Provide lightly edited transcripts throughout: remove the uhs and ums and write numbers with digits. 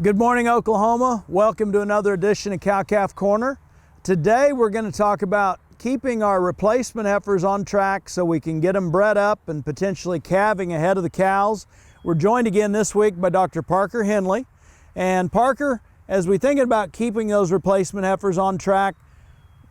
Good morning, Oklahoma. Welcome to another edition of Cow-Calf Corner. Today we're going to talk about keeping our replacement heifers on track so we can get them bred up and potentially calving ahead of the cows. We're joined again this week by Dr. Parker Henley. And Parker, as we think about keeping those replacement heifers on track,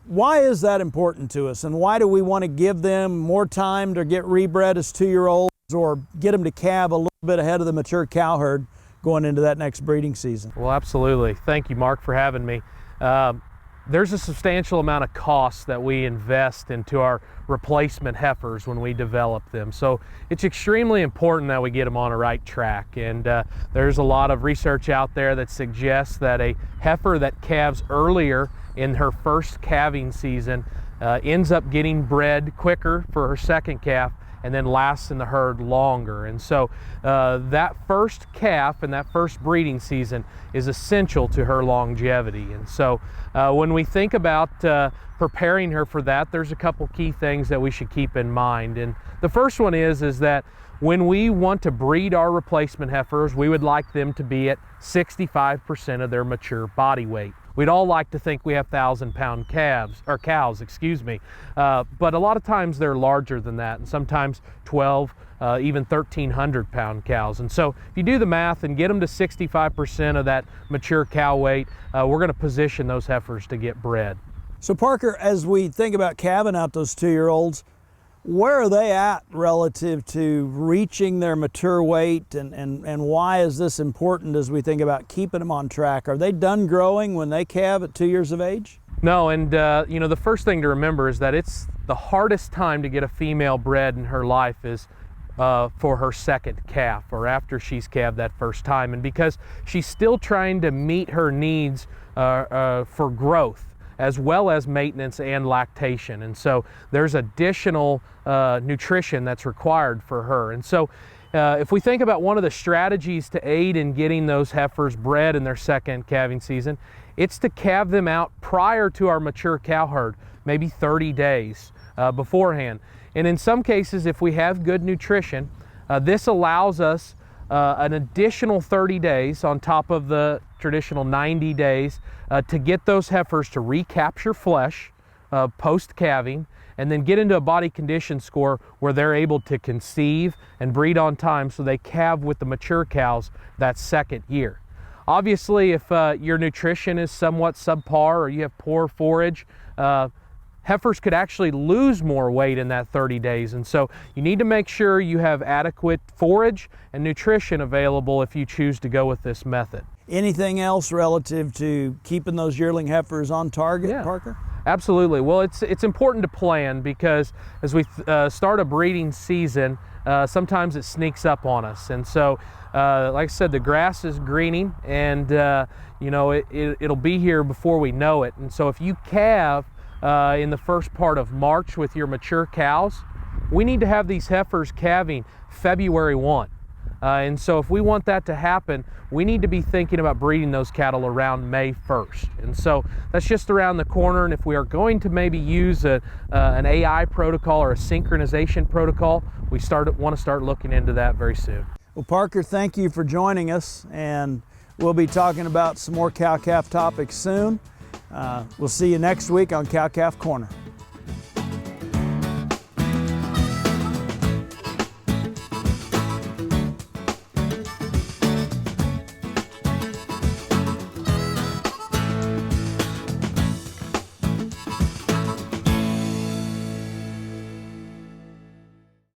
why is that important to us, and why do we want to give them more time to get rebred as 2-year-olds or get them to calve a little bit ahead of the mature cow herd going into that next breeding season? Well, absolutely. Thank you, Mark, for having me. There's a substantial amount of cost that we invest into our replacement heifers when we develop them. So it's extremely important that we get them on a right track. And there's a lot of research out there that suggests that a heifer that calves earlier in her first calving season ends up getting bred quicker for her second calf and then lasts in the herd longer. And so that first calf and that first breeding season is essential to her longevity. And so when we think about preparing her for that, there's a couple key things that we should keep in mind. And the first one is that when we want to breed our replacement heifers, we would like them to be at 65% of their mature body weight. We'd all like to think we have 1,000-pound cows, but a lot of times they're larger than that, and sometimes 12, even 1,300-pound cows. And so if you do the math and get them to 65% of that mature cow weight, we're going to position those heifers to get bred. So Parker, as we think about calving out those 2-year-olds, where are they at relative to reaching their mature weight, and why is this important as we think about keeping them on track? Are they done growing when they calve at 2 years of age? No, and you know, the first thing to remember is that it's the hardest time to get a female bred in her life is for her second calf, or after she's calved that first time, and because she's still trying to meet her needs for growth as well as maintenance and lactation. And so there's additional nutrition that's required for her. And so if we think about one of the strategies to aid in getting those heifers bred in their second calving season, it's to calve them out prior to our mature cow herd, maybe 30 days beforehand. And in some cases, if we have good nutrition, this allows us an additional 30 days on top of the traditional 90 days to get those heifers to recapture flesh post-calving, and then get into a body condition score where they're able to conceive and breed on time so they calve with the mature cows that second year. Obviously, if your nutrition is somewhat subpar or you have poor forage, heifers could actually lose more weight in that 30 days. And so you need to make sure you have adequate forage and nutrition available if you choose to go with this method. Anything else relative to keeping those yearling heifers on target, Parker? Absolutely. Well, it's important to plan, because as we start a breeding season, sometimes it sneaks up on us. And so, like I said, the grass is greening, and you know, it'll be here before we know it. And so if you calve in the first part of March with your mature cows, we need to have these heifers calving February 1. And so if we want that to happen, we need to be thinking about breeding those cattle around May 1st. And so that's just around the corner. And if we are going to maybe use an AI protocol or a synchronization protocol, we want to start looking into that very soon. Well, Parker, thank you for joining us, and we'll be talking about some more cow-calf topics soon. We'll see you next week on Cow-Calf Corner.